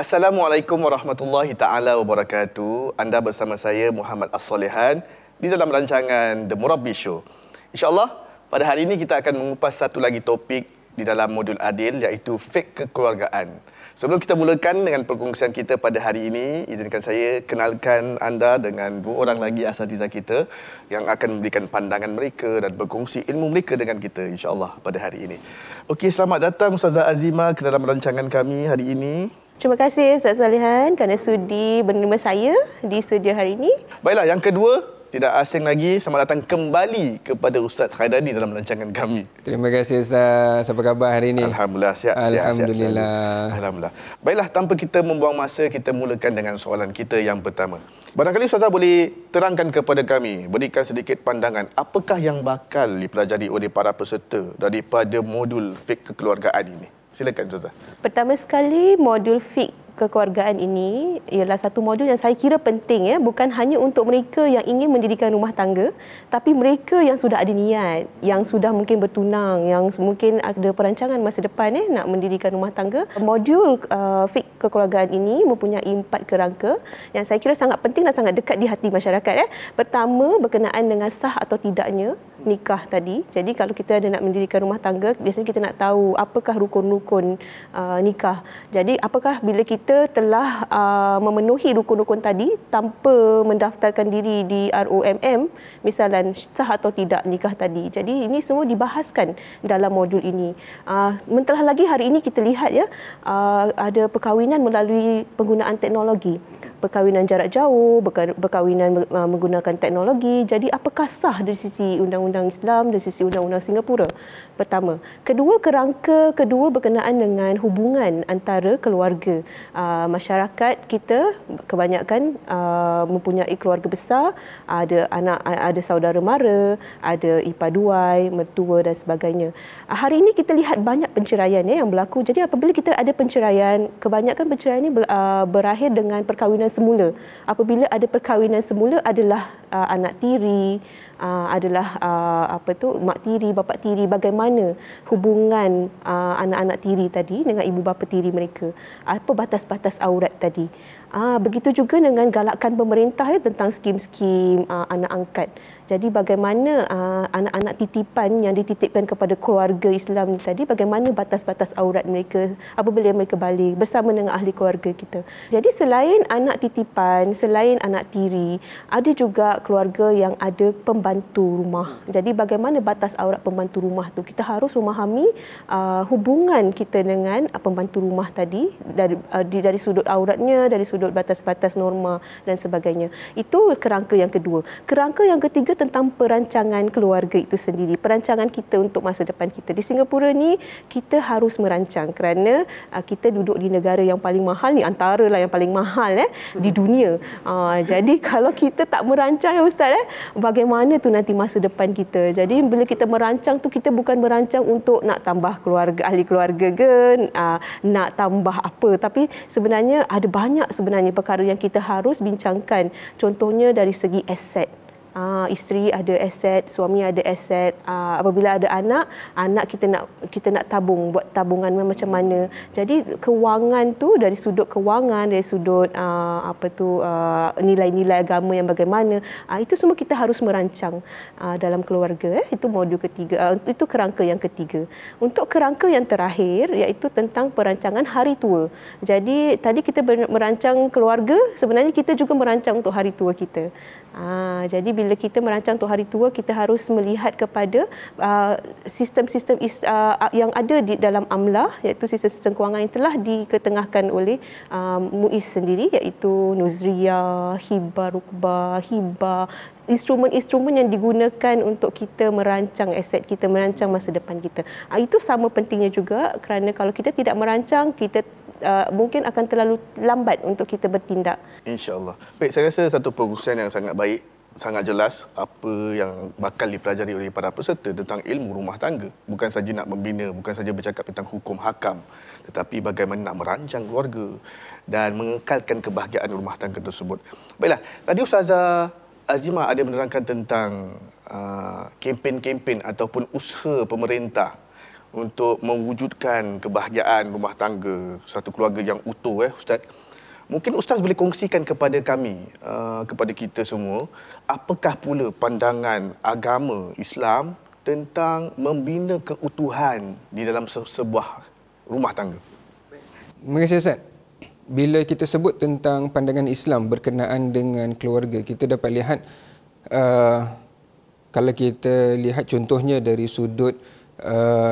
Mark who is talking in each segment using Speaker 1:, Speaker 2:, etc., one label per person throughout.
Speaker 1: Assalamualaikum warahmatullahi taala wabarakatuh. Anda bersama saya Muhammad As-Solihan di dalam rancangan The Murabbi Show. InsyaAllah pada hari ini kita akan mengupas satu lagi topik di dalam modul adil, iaitu fake kekeluargaan. Sebelum kita mulakan dengan perkongsian kita pada hari ini, izinkan saya kenalkan anda dengan dua orang lagi asatizah kita yang akan memberikan pandangan mereka dan berkongsi ilmu mereka dengan kita insya-Allah pada hari ini. Okey, selamat datang Ustazah Azimah ke dalam rancangan kami hari ini.
Speaker 2: Terima kasih Ustaz Solihan kerana sudi bersama saya di studio hari ini.
Speaker 1: Baiklah, yang kedua, tidak asing lagi, selamat datang kembali kepada Ustaz Khairani dalam rancangan kami.
Speaker 3: Terima kasih Ustaz. Apa khabar hari ini?
Speaker 1: Alhamdulillah, sihat.
Speaker 3: Alhamdulillah.
Speaker 1: Alhamdulillah. Baiklah, tanpa kita membuang masa, kita mulakan dengan soalan kita yang pertama. Barangkali Ustazah boleh terangkan kepada kami, berikan sedikit pandangan, apakah yang bakal dipelajari oleh para peserta daripada modul fik kekeluargaan ini? Silakan Ustazah.
Speaker 2: Pertama sekali, modul fik kekeluargaan ini ialah satu modul yang saya kira penting, bukan hanya untuk mereka yang ingin mendirikan rumah tangga, tapi mereka yang sudah ada niat, yang sudah mungkin bertunang, yang mungkin ada perancangan masa depan nak mendirikan rumah tangga. Modul fik kekeluargaan ini mempunyai 4 kerangka yang saya kira sangat penting dan sangat dekat di hati masyarakat. Pertama, berkenaan dengan sah atau tidaknya nikah tadi. Jadi kalau kita ada nak mendirikan rumah tangga, biasanya kita nak tahu apakah rukun-rukun nikah. Jadi apakah bila kita telah memenuhi rukun-rukun tadi tanpa mendaftarkan diri di ROMM, misalnya sah atau tidak nikah tadi. Jadi ini semua dibahaskan dalam modul ini. Mentah lagi hari ini kita lihat ada perkahwinan melalui penggunaan teknologi. Perkahwinan jarak jauh, perkahwinan menggunakan teknologi. Jadi apakah sah dari sisi undang-undang Islam, dari sisi undang-undang Singapura? Pertama. Kedua, kerangka kedua berkenaan dengan hubungan antara keluarga. Masyarakat kita kebanyakan mempunyai keluarga besar, ada anak, ada saudara mara, ada ipaduai, mertua dan sebagainya. Hari ini kita lihat banyak penceraian yang berlaku. Jadi apabila kita ada penceraian, kebanyakan penceraian ini berakhir dengan perkahwinan semula. Apabila ada perkahwinan semula adalah anak tiri, adalah mak tiri, bapa tiri, bagaimana hubungan anak-anak tiri tadi dengan ibu bapa tiri mereka, apa batas-batas aurat tadi. Begitu juga dengan galakkan pemerintah tentang skim-skim anak angkat. Jadi bagaimana anak-anak titipan yang dititipkan kepada keluarga Islam ni tadi, bagaimana batas-batas aurat mereka apabila mereka balik bersama dengan ahli keluarga kita. Jadi selain anak titipan, selain anak tiri, ada juga keluarga yang ada pembantu rumah. Jadi bagaimana batas aurat pembantu rumah tu? Kita harus memahami hubungan kita dengan pembantu rumah tadi dari sudut auratnya, dari sudut batas-batas norma dan sebagainya. Itu kerangka yang kedua. Kerangka yang ketiga tentang perancangan keluarga itu sendiri, perancangan kita untuk masa depan kita. Di Singapura ni kita harus merancang kerana kita duduk di negara yang paling mahal ni, antaralah yang paling mahal di dunia. Jadi kalau kita tak merancang Ustaz, bagaimana tu nanti masa depan kita? Jadi bila kita merancang tu, kita bukan merancang untuk nak tambah keluarga, ahli keluarga ke, nak tambah apa, tapi sebenarnya ada banyak sebenarnya perkara yang kita harus bincangkan. Contohnya dari segi aset. Isteri ada aset, suami ada aset. Apabila ada anak kita nak tabung, buat tabungan macam mana. Jadi kewangan tu dari sudut kewangan, dari sudut nilai-nilai agama yang bagaimana, itu semua kita harus merancang dalam keluarga. Itu modul ketiga, itu kerangka yang ketiga. Untuk kerangka yang terakhir iaitu tentang perancangan hari tua. Jadi tadi kita merancang keluarga, sebenarnya kita juga merancang untuk hari tua kita. Jadi bila kita merancang untuk hari tua, kita harus melihat kepada sistem-sistem yang ada di dalam amlah, iaitu sistem-sistem kewangan yang telah diketengahkan oleh MUIS sendiri, iaitu Nuzriyah, Hibah, Rukbah, Hibah, instrumen-instrumen yang digunakan untuk kita merancang aset kita, merancang masa depan kita. Itu sama pentingnya juga, kerana kalau kita tidak merancang, kita mungkin akan terlalu lambat untuk kita bertindak.
Speaker 1: InsyaAllah. Baik, saya rasa satu perkongsian yang sangat baik, sangat jelas apa yang bakal dipelajari oleh para peserta tentang ilmu rumah tangga. Bukan saja nak membina, bukan saja bercakap tentang hukum hakam, tetapi bagaimana nak merancang keluarga dan mengekalkan kebahagiaan rumah tangga tersebut. Baiklah, tadi Ustazah Azimah ada menerangkan tentang kempen-kempen ataupun usaha pemerintah untuk mewujudkan kebahagiaan rumah tangga, satu keluarga yang utuh, Ustaz. Mungkin Ustaz boleh kongsikan kepada kami, kepada kita semua, apakah pula pandangan agama Islam tentang membina keutuhan di dalam sebuah rumah tangga?
Speaker 3: Terima kasih Ustaz. Bila kita sebut tentang pandangan Islam berkenaan dengan keluarga, kita dapat lihat, kalau kita lihat contohnya dari sudut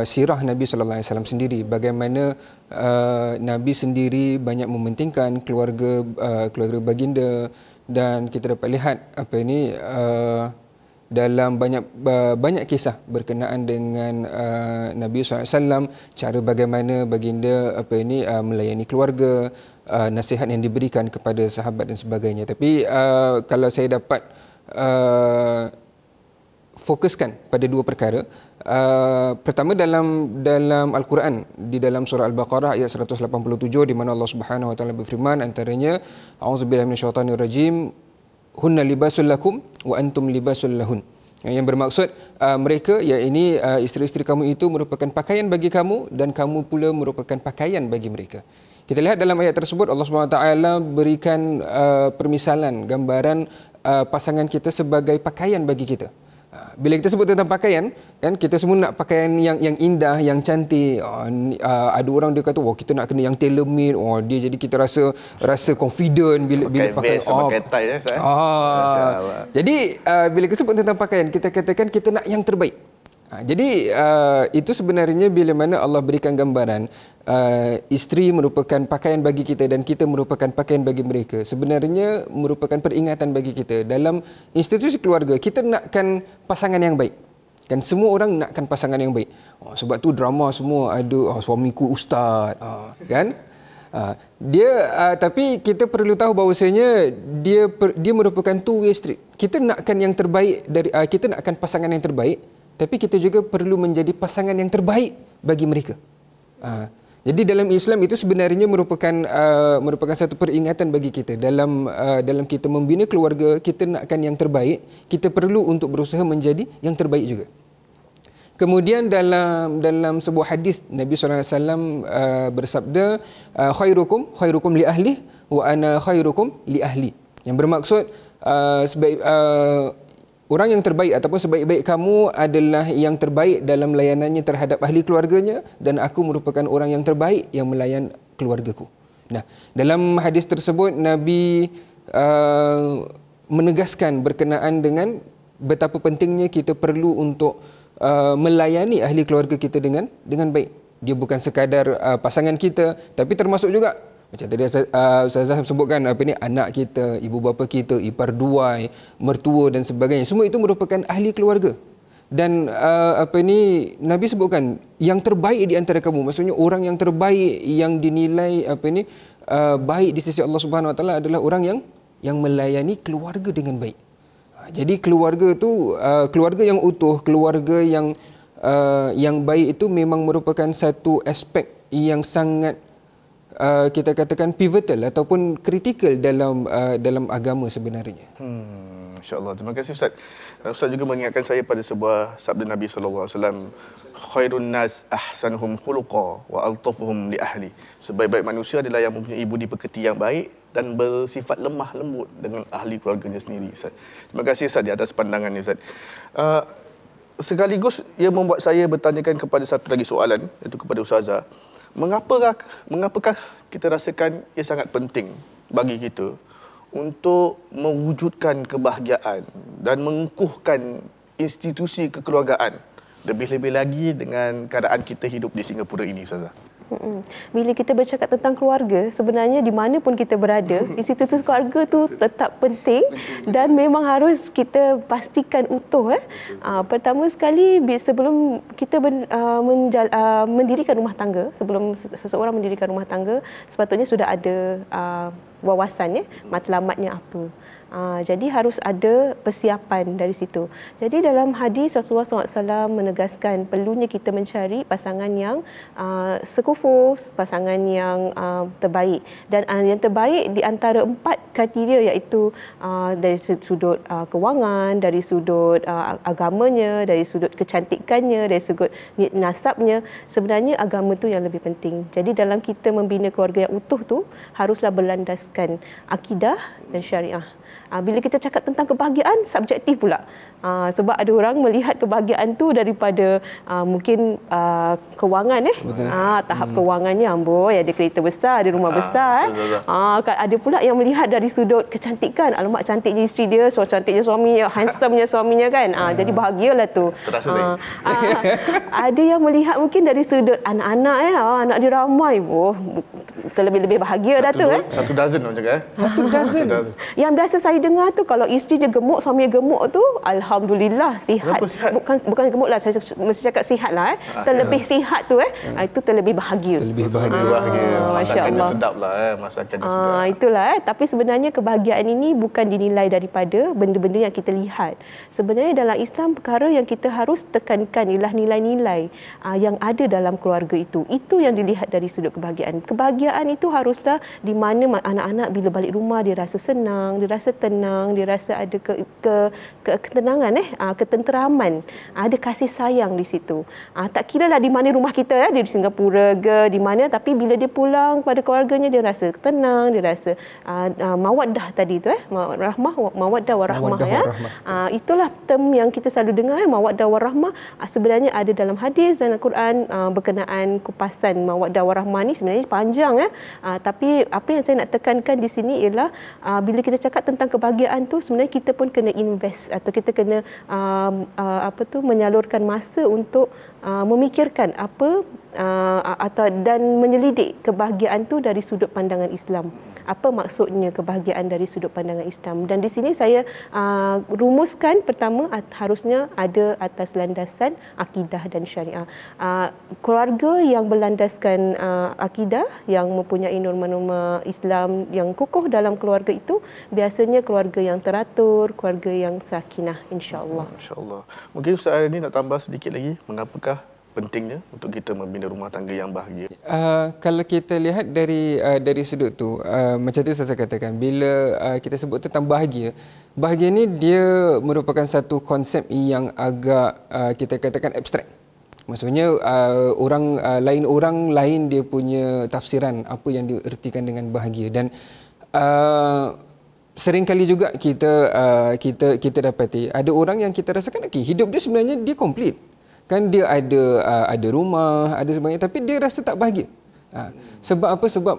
Speaker 3: sirah Nabi sallallahu alaihi wasallam sendiri, bagaimana Nabi sendiri banyak mementingkan keluarga baginda, dan kita dapat lihat dalam banyak kisah berkenaan dengan Nabi SAW, cara bagaimana baginda melayani keluarga, nasihat yang diberikan kepada sahabat dan sebagainya. Tapi kalau saya dapat fokuskan pada dua perkara. Pertama, dalam Al-Quran, di dalam surah Al-Baqarah ayat 187, di mana Allah Subhanahu wa taala berfirman, antaranya, a'udzubillahi minasyaitonirrajim, hunna libasul lakum wa antum libasul lahun. Yang bermaksud mereka, yakni isteri-isteri kamu itu merupakan pakaian bagi kamu dan kamu pula merupakan pakaian bagi mereka. Kita lihat dalam ayat tersebut Allah Subhanahu wa taala berikan permisalan, gambaran pasangan kita sebagai pakaian bagi kita. Bila kita sebut tentang pakaian, kan kita semua nak pakaian yang indah, yang cantik. Ada orang dia kata, wah kita nak kena yang tailor made. Dia jadi kita rasa confident bila pakai
Speaker 1: tie.
Speaker 3: Jadi bila kita sebut tentang pakaian, kita katakan kita nak yang terbaik. Jadi itu sebenarnya bila mana Allah berikan gambaran isteri merupakan pakaian bagi kita dan kita merupakan pakaian bagi mereka, sebenarnya merupakan peringatan bagi kita. Dalam institusi keluarga, kita nakkan pasangan yang baik. Kan semua orang nakkan pasangan yang baik. Sebab tu drama semua ada suamiku ustaz, kan? Tapi kita perlu tahu bahawasanya dia merupakan two way street. Kita nakkan yang terbaik kita nakkan pasangan yang terbaik, tapi kita juga perlu menjadi pasangan yang terbaik bagi mereka. Jadi dalam Islam itu sebenarnya merupakan satu peringatan bagi kita. Dalam kita membina keluarga, kita nakkan yang terbaik, kita perlu untuk berusaha menjadi yang terbaik juga. Kemudian dalam sebuah hadis Nabi SAW bersabda, khairukum li ahli wa ana khairukum li ahli. Yang bermaksud orang yang terbaik ataupun sebaik-baik kamu adalah yang terbaik dalam layanannya terhadap ahli keluarganya, dan aku merupakan orang yang terbaik yang melayan keluargaku. Nah, dalam hadis tersebut Nabi menegaskan berkenaan dengan betapa pentingnya kita perlu untuk melayani ahli keluarga kita dengan baik. Dia bukan sekadar pasangan kita, tapi termasuk juga macam tadi Ustazah sebutkan, anak kita, ibu bapa kita, ipar duai, mertua dan sebagainya. Semua itu merupakan ahli keluarga. Dan Nabi sebutkan yang terbaik di antara kamu, maksudnya orang yang terbaik yang dinilai baik di sisi Allah Subhanahu wa taala adalah orang yang melayani keluarga dengan baik. Jadi keluarga tu keluarga yang utuh, keluarga yang baik itu memang merupakan satu aspek yang sangat kita katakan pivotal ataupun kritikal dalam agama sebenarnya.
Speaker 1: InsyaAllah. Terima kasih Ustaz. Ustaz juga mengingatkan saya pada sebuah sabda Nabi SAW, khairun nas ahsanuhum khuluqa wa altafuhum li ahli. Sebaik-baik manusia adalah yang mempunyai budi pekerti yang baik dan bersifat lemah lembut dengan ahli keluarganya sendiri, Ustaz. Terima kasih Ustaz di atas pandangan ini, Ustaz. Sekaligus ia membuat saya bertanyakan kepada satu lagi soalan, iaitu kepada Ustazah. Mengapakah kita rasakan ia sangat penting bagi kita untuk mewujudkan kebahagiaan dan mengukuhkan institusi kekeluargaan, lebih-lebih lagi dengan keadaan kita hidup di Singapura ini, Ustazah?
Speaker 2: Bila kita bercakap tentang keluarga, sebenarnya di mana pun kita berada, institusi keluarga tu tetap penting dan memang harus kita pastikan utuh. Pertama sekali, sebelum kita mendirikan rumah tangga, sebelum seseorang mendirikan rumah tangga, sepatutnya sudah ada wawasan matlamatnya apa. Jadi harus ada persiapan dari situ. Jadi dalam hadis Rasulullah SAW menegaskan perlunya kita mencari pasangan yang sekufu, pasangan yang terbaik. Dan yang terbaik di antara 4 kriteria, iaitu dari sudut kewangan, dari sudut agamanya, dari sudut kecantikannya, dari sudut nasabnya. Sebenarnya agama tu yang lebih penting. Jadi dalam kita membina keluarga yang utuh tu haruslah berlandaskan akidah dan syariah. Bila kita cakap tentang kebahagiaan, subjektif pula. Sebab ada orang melihat kebahagiaan tu daripada mungkin kewangan tahap kewangannya, amboi, ada kereta besar, ada rumah besar. Ada pula yang melihat dari sudut kecantikan. Alamak, cantiknya isteri dia, so cantiknya suaminya, handsome-nya suaminya kan. Jadi bahagialah tu.
Speaker 1: Terasa
Speaker 2: ada yang melihat mungkin dari sudut anak-anak, anak dia ramai. Terlebih-lebih bahagia dah tu.
Speaker 1: Satu dozen orang cakap.
Speaker 3: Satu dozen.
Speaker 2: Yang biasa saya dengar tu, kalau isteri dia gemuk, suami dia gemuk tu, alhamdulillah sihat. Bukan gemuk lah, saya mesti cakap sihat lah. Terlebih sihat tu itu terlebih bahagia.
Speaker 3: Terlebih bahagia.
Speaker 1: Masakannya sedap lah. Masakannya sedap.
Speaker 2: Itulah. Tapi sebenarnya kebahagiaan ini bukan dinilai daripada benda-benda yang kita lihat. Sebenarnya dalam Islam, perkara yang kita harus tekankan ialah nilai-nilai yang ada dalam keluarga itu. Itu yang dilihat dari sudut kebahagiaan. Kebahagiaan itu haruslah di mana anak-anak bila balik rumah dia rasa senang, dia rasa tenang, dia rasa ada ketenangan, ketenteraman, ada kasih sayang di situ. Tak kiralah di mana rumah kita, dia di Singapura ke di mana, tapi bila dia pulang kepada keluarganya, dia rasa tenang, dia rasa mawaddah tadi tu, mawaddah warahmah. Itulah term yang kita selalu dengar, mawaddah warahmah. Sebenarnya ada dalam hadis dan Al-Quran berkenaan kupasan mawaddah warahmah ni sebenarnya panjang, tapi apa yang saya nak tekankan di sini ialah bila kita cakap tentang kebahagiaan tu, sebenarnya kita pun kena invest atau kita kena menyalurkan masa untuk memikirkan dan menyelidik kebahagiaan tu dari sudut pandangan Islam. Apa maksudnya kebahagiaan dari sudut pandangan Islam? Dan di sini saya rumuskan, pertama harusnya ada atas landasan akidah dan syariah. Keluarga yang berlandaskan akidah, yang mempunyai norma-norma Islam yang kukuh dalam keluarga itu, biasanya keluarga yang teratur, keluarga yang sakinah, insya-Allah.
Speaker 1: Insya-Allah. Mungkin Ustaz ini nak tambah sedikit lagi, mengapakah pentingnya untuk kita membina rumah tangga yang bahagia?
Speaker 3: Kalau kita lihat dari sudut tu, macam tu saya katakan, bila kita sebut tentang bahagia ni dia merupakan satu konsep yang agak kita katakan abstrak. Maksudnya orang lain dia punya tafsiran apa yang diertikan dengan bahagia. Dan seringkali juga kita dapati ada orang yang kita rasakan hidup dia sebenarnya dia komplit. Kan dia ada rumah, ada sebagainya, tapi dia rasa tak bahagia. Sebab apa? Sebab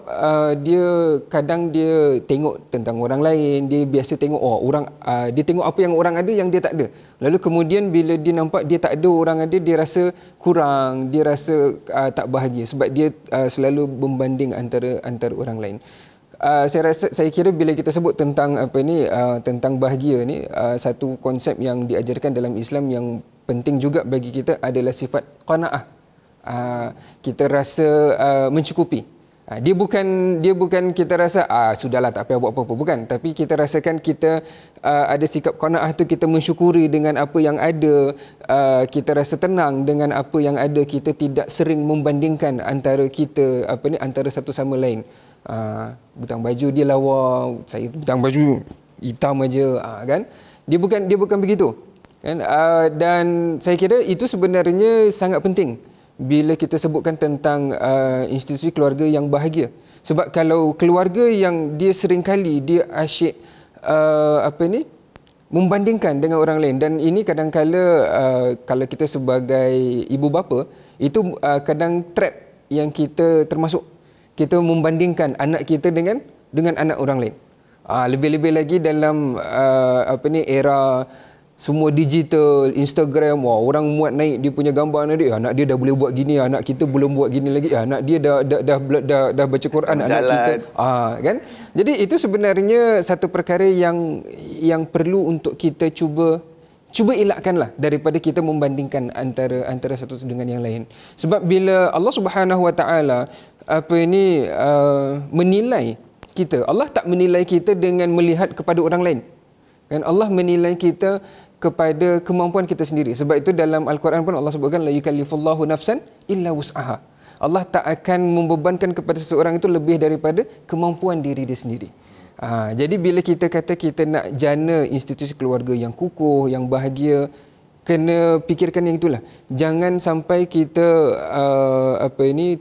Speaker 3: dia tengok tentang orang lain, dia biasa tengok dia tengok apa yang orang ada yang dia tak ada. Lalu kemudian bila dia nampak dia tak ada, orang ada, dia rasa kurang, dia rasa tak bahagia sebab dia selalu membanding antara orang lain. Saya kira bila kita sebut tentang tentang bahagia ni, satu konsep yang diajarkan dalam Islam yang penting juga bagi kita adalah sifat qanaah. Kita rasa mencukupi. Dia bukan kita rasa sudahlah tak payah buat apa-apa, bukan, tapi kita rasakan kita ada sikap qanaah tu, kita mensyukuri dengan apa yang ada, kita rasa tenang dengan apa yang ada, kita tidak sering membandingkan antara kita antara satu sama lain. Butang baju dia lawa, saya butang baju hitam aja, kan? Dia bukan begitu. Kan? Dan saya kira itu sebenarnya sangat penting bila kita sebutkan tentang institusi keluarga yang bahagia. Sebab kalau keluarga yang dia seringkali dia asyik membandingkan dengan orang lain, dan ini kadang-kala kalau kita sebagai ibu bapa itu kadang trap yang kita termasuk. Kita membandingkan anak kita dengan anak orang lain. Lebih-lebih lagi dalam era semua digital, Instagram, orang muat naik dia punya gambar anak dia dah boleh buat gini, anak kita belum buat gini lagi, anak dia dah baca Quran, anak kita kan. Jadi itu sebenarnya satu perkara yang perlu untuk kita cuba elakkanlah daripada kita membandingkan antara satu dengan yang lain. Sebab bila Allah Subhanahu Wa Taala menilai kita, Allah tak menilai kita dengan melihat kepada orang lain. Kan Allah menilai kita kepada kemampuan kita sendiri. Sebab itu dalam Al-Quran pun Allah sebutkan la yukallifullahu nafsan illa wus'aha. Allah tak akan membebankan kepada seseorang itu lebih daripada kemampuan diri dia sendiri. Jadi bila kita kata kita nak jana institusi keluarga yang kukuh, yang bahagia, kena fikirkan yang itulah. Jangan sampai kita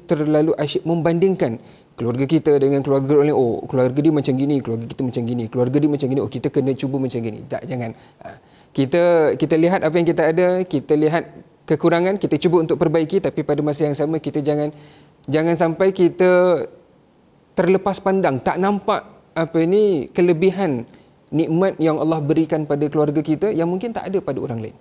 Speaker 3: terlalu asyik membandingkan keluarga kita dengan keluarga orang lain. Oh, keluarga dia macam gini, keluarga kita macam gini, keluarga dia macam gini. Oh, kita kena cuba macam gini. Tak, jangan. Kita lihat apa yang kita ada, kita lihat kekurangan, kita cuba untuk perbaiki, tapi pada masa yang sama kita jangan sampai kita terlepas pandang, tak nampak kelebihan nikmat yang Allah berikan pada keluarga kita yang mungkin tak ada pada orang lain.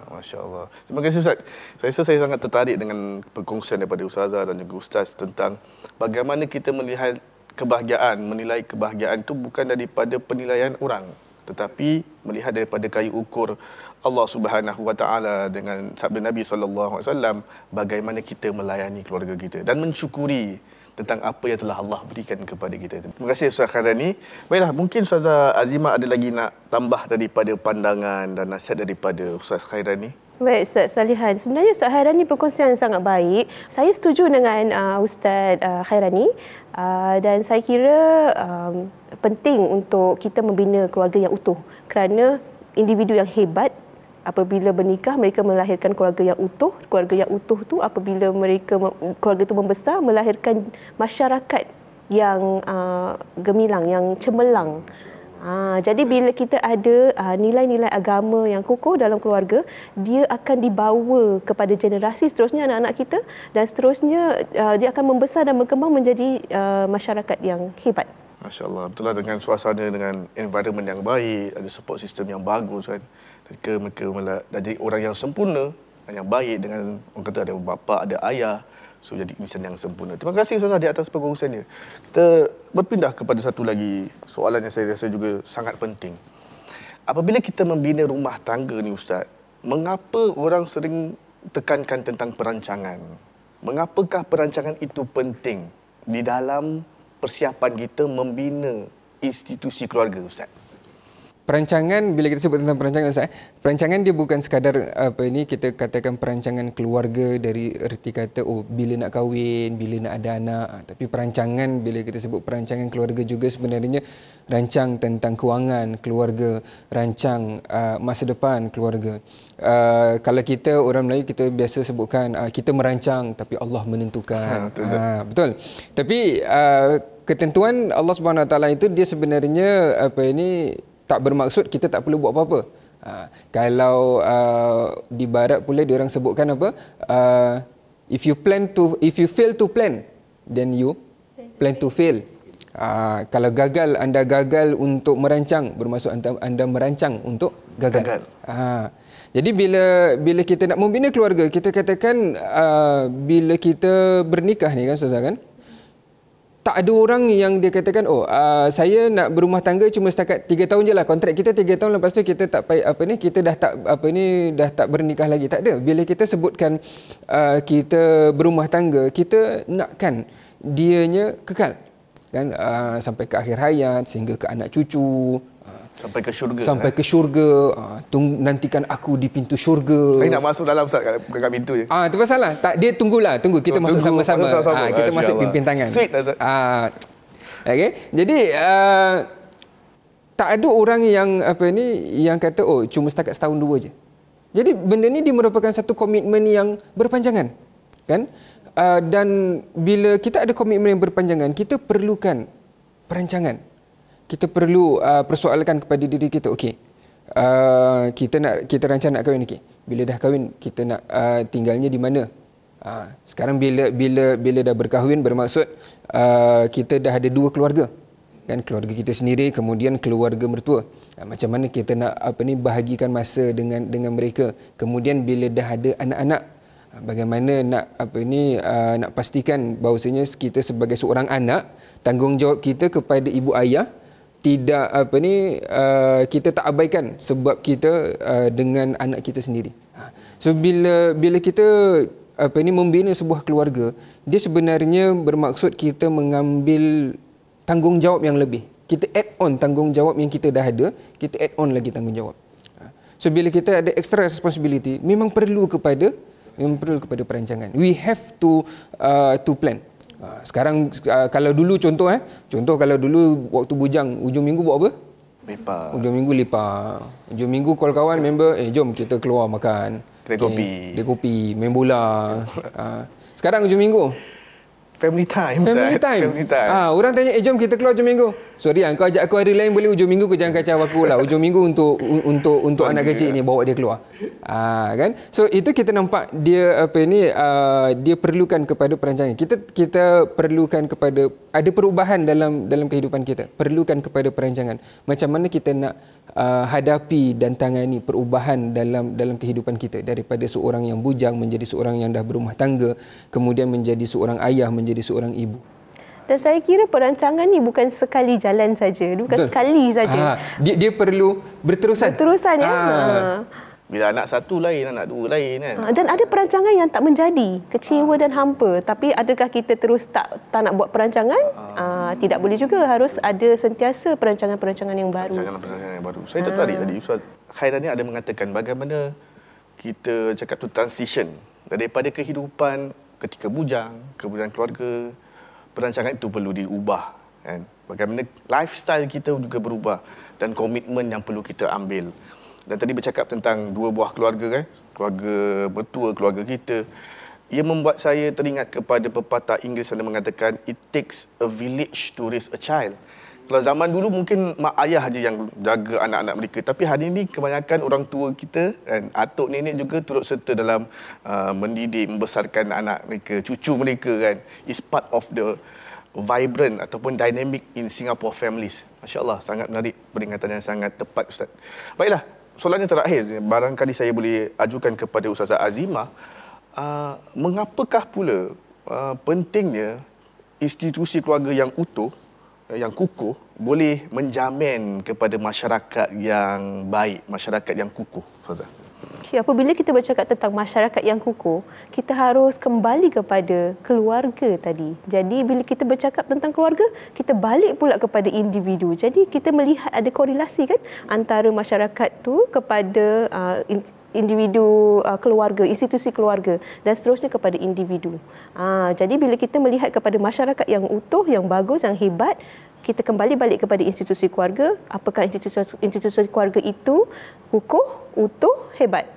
Speaker 1: Masya Allah. Terima kasih Ustaz. Saya rasa saya sangat tertarik dengan perkongsian daripada Ustazah dan juga Ustaz tentang bagaimana kita melihat kebahagiaan, menilai kebahagiaan itu bukan daripada penilaian orang, tetapi melihat daripada kayu ukur Allah Subhanahu Wa Taala dengan sabda Nabi sallallahu alaihi wasallam, bagaimana kita melayani keluarga kita dan mensyukuri tentang apa yang telah Allah berikan kepada kita. Terima kasih Ustaz Khairani. Baiklah, mungkin Ustazah Azimah ada lagi nak tambah daripada pandangan dan nasihat daripada Ustaz Khairani?
Speaker 2: Baik, Ustaz Salihan. Sebenarnya Ustaz Khairani perkongsian yang sangat baik. Saya setuju dengan Ustaz Khairani dan saya kira penting untuk kita membina keluarga yang utuh kerana individu yang hebat apabila bernikah mereka melahirkan keluarga yang utuh. Keluarga yang utuh tu apabila keluarga itu membesar melahirkan masyarakat yang gemilang, yang cemerlang. Jadi bila kita ada nilai-nilai agama yang kukuh dalam keluarga, dia akan dibawa kepada generasi seterusnya anak-anak kita dan seterusnya dia akan membesar dan berkembang menjadi masyarakat yang hebat.
Speaker 1: Masya Allah, betul lah, dengan suasana, dengan environment yang baik, ada support system yang bagus kan. Mereka jadi orang yang sempurna, yang baik, dengan orang kata ada bapa, ada ayah, so jadi insan yang sempurna. Terima kasih Ustaz di atas perkongsiannya. Kita berpindah kepada satu lagi soalan yang saya rasa juga sangat penting. Apabila kita membina rumah tangga ni Ustaz, mengapa orang sering tekankan tentang perancangan? Mengapakah perancangan itu penting di dalam persiapan kita membina institusi keluarga Ustaz?
Speaker 3: Perancangan, bila kita sebut tentang perancangan Ustaz, perancangan dia bukan sekadar kita katakan perancangan keluarga dari erti kata bila nak kahwin, bila nak ada anak. Tapi perancangan, bila kita sebut perancangan keluarga juga sebenarnya rancang tentang kewangan keluarga, rancang masa depan keluarga. Kalau kita orang Melayu kita biasa sebutkan kita merancang tapi Allah menentukan. Betul. Tapi ketentuan Allah Subhanahu Wa Taala itu dia sebenarnya tak bermaksud kita tak perlu buat apa-apa. Kalau di barat pula dia orang sebutkan if you fail to plan, then you plan to fail. Kalau anda gagal untuk merancang, bermaksud anda merancang untuk gagal. Jadi bila kita nak membina keluarga, kita katakan bila kita bernikah ni kan Ustaz kan, tak ada orang yang dia katakan saya nak berumah tangga cuma setakat 3 tahun je lah, kontrak kita 3 tahun, lepas tu kita tak kita dah tak bernikah lagi. Tak ada. Bila kita sebutkan kita berumah tangga, kita nakkan dianya kekal kan, sampai ke akhir hayat, sehingga ke anak cucu,
Speaker 1: sampai ke syurga.
Speaker 3: Ke syurga. Nantikan aku di pintu syurga.
Speaker 1: Saya nak masuk dalam Ustaz, bukan kat pintu je.
Speaker 3: Itu masalah. Tak, dia tunggu kita masuk sama-sama. Kita masuk pimpin tangan.
Speaker 1: Sweet Ustaz.
Speaker 3: Okey. Jadi tak ada orang yang yang kata cuma setakat setahun dua je. Jadi benda ni dia merupakan satu komitmen yang berpanjangan. Kan? Dan bila kita ada komitmen yang berpanjangan, kita perlukan perancangan. Kita perlu persoalkan kepada diri kita, kita rancang nak kahwin, bila dah kahwin kita nak tinggalnya di mana? Sekarang bila dah berkahwin, bermaksud kita dah ada 2 keluarga. Kan, keluarga kita sendiri, kemudian keluarga mertua. Macam mana kita nak bahagikan masa dengan mereka. Kemudian bila dah ada anak-anak, bagaimana nak pastikan bahawasanya kita sebagai seorang anak, tanggungjawab kita kepada ibu ayah tidak kita tak abaikan sebab kita dengan anak kita sendiri. So bila kita membina sebuah keluarga, dia sebenarnya bermaksud kita mengambil tanggungjawab yang lebih kita add on tanggungjawab yang kita dah ada, kita add on lagi tanggungjawab. So bila kita ada extra responsibility, memang perlu kepada perancangan. We have to plan. Sekarang kalau dulu contoh kalau dulu waktu bujang ujung minggu buat apa?
Speaker 1: Lepak.
Speaker 3: Ujung minggu lepak. Ujung minggu call kawan member, jom kita keluar makan. Kedai kopi, main bola. Sekarang ujung minggu
Speaker 1: Family time.
Speaker 3: Orang tanya, jom kita keluar ujung minggu. Sorry, kau ajak aku hari lain boleh, ujung minggu kau jangan kacau aku lah. Ujung minggu untuk anak kecil ni, bawa dia keluar. Kan? So itu kita nampak dia dia perlukan kepada perancangan. Kita perlukan kepada ada perubahan dalam kehidupan kita. Perlukan kepada perancangan. Macam mana kita nak hadapi dan tangani perubahan dalam kehidupan kita, daripada seorang yang bujang menjadi seorang yang dah berumah tangga, kemudian menjadi seorang ayah, menjadi seorang ibu.
Speaker 2: Dan saya kira perancangan ni bukan sekali jalan saja, bukan
Speaker 3: Betul.
Speaker 2: sekali saja.
Speaker 3: Dia perlu berterusan.
Speaker 2: Berterusan ya.
Speaker 1: Bila anak satu lain, anak dua lain kan.
Speaker 2: Dan ada perancangan yang tak menjadi, kecewa dan hampa. Tapi adakah kita terus tak nak buat perancangan? Tidak boleh juga, harus ada sentiasa perancangan-perancangan yang baru.
Speaker 1: Perancangan yang baru. Saya tertarik tadi Ustaz Hairani ada mengatakan bagaimana kita cakap tu transition daripada kehidupan ketika bujang, kemudian keluarga. Perancangan itu perlu diubah kan. Bagaimana lifestyle kita juga berubah dan komitmen yang perlu kita ambil. Dan tadi bercakap tentang dua buah keluarga kan, keluarga mertua, keluarga kita. Ia membuat saya teringat kepada pepatah Inggeris yang mengatakan it takes a village to raise a child. Kalau zaman dulu mungkin mak ayah aja yang jaga anak-anak mereka, tapi hari ini kebanyakan orang tua kita kan, atuk nenek juga turut serta dalam mendidik, membesarkan anak mereka, cucu mereka kan. Is part of the vibrant ataupun dynamic in Singapore families. Masya-Allah, sangat menarik, peringatan yang sangat tepat Ustaz. Baiklah, soalan yang terakhir barangkali saya boleh ajukan kepada Ustazah Azimah. Mengapakah pula pentingnya institusi keluarga yang utuh, yang kukuh, boleh menjamin kepada masyarakat yang baik, masyarakat yang kukuh, Ustazah?
Speaker 2: Okay, apabila kita bercakap tentang masyarakat yang kukuh, kita harus kembali kepada keluarga tadi. Jadi bila kita bercakap tentang keluarga, kita balik pula kepada individu. Jadi kita melihat ada korelasi kan antara masyarakat tu kepada individu, keluarga, institusi keluarga dan seterusnya kepada individu. Jadi bila kita melihat kepada masyarakat yang utuh, yang bagus, yang hebat, kita kembali balik kepada institusi keluarga. Apakah institusi keluarga itu kukuh, utuh, hebat?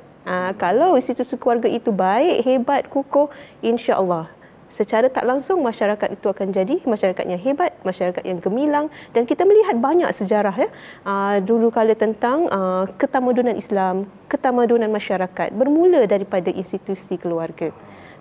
Speaker 2: Kalau institusi keluarga itu baik, hebat, kukuh, insya-Allah secara tak langsung masyarakat itu akan jadi masyarakat yang hebat, masyarakat yang gemilang. Dan kita melihat banyak sejarah dulu kala tentang ketamadunan Islam, ketamadunan masyarakat bermula daripada institusi keluarga.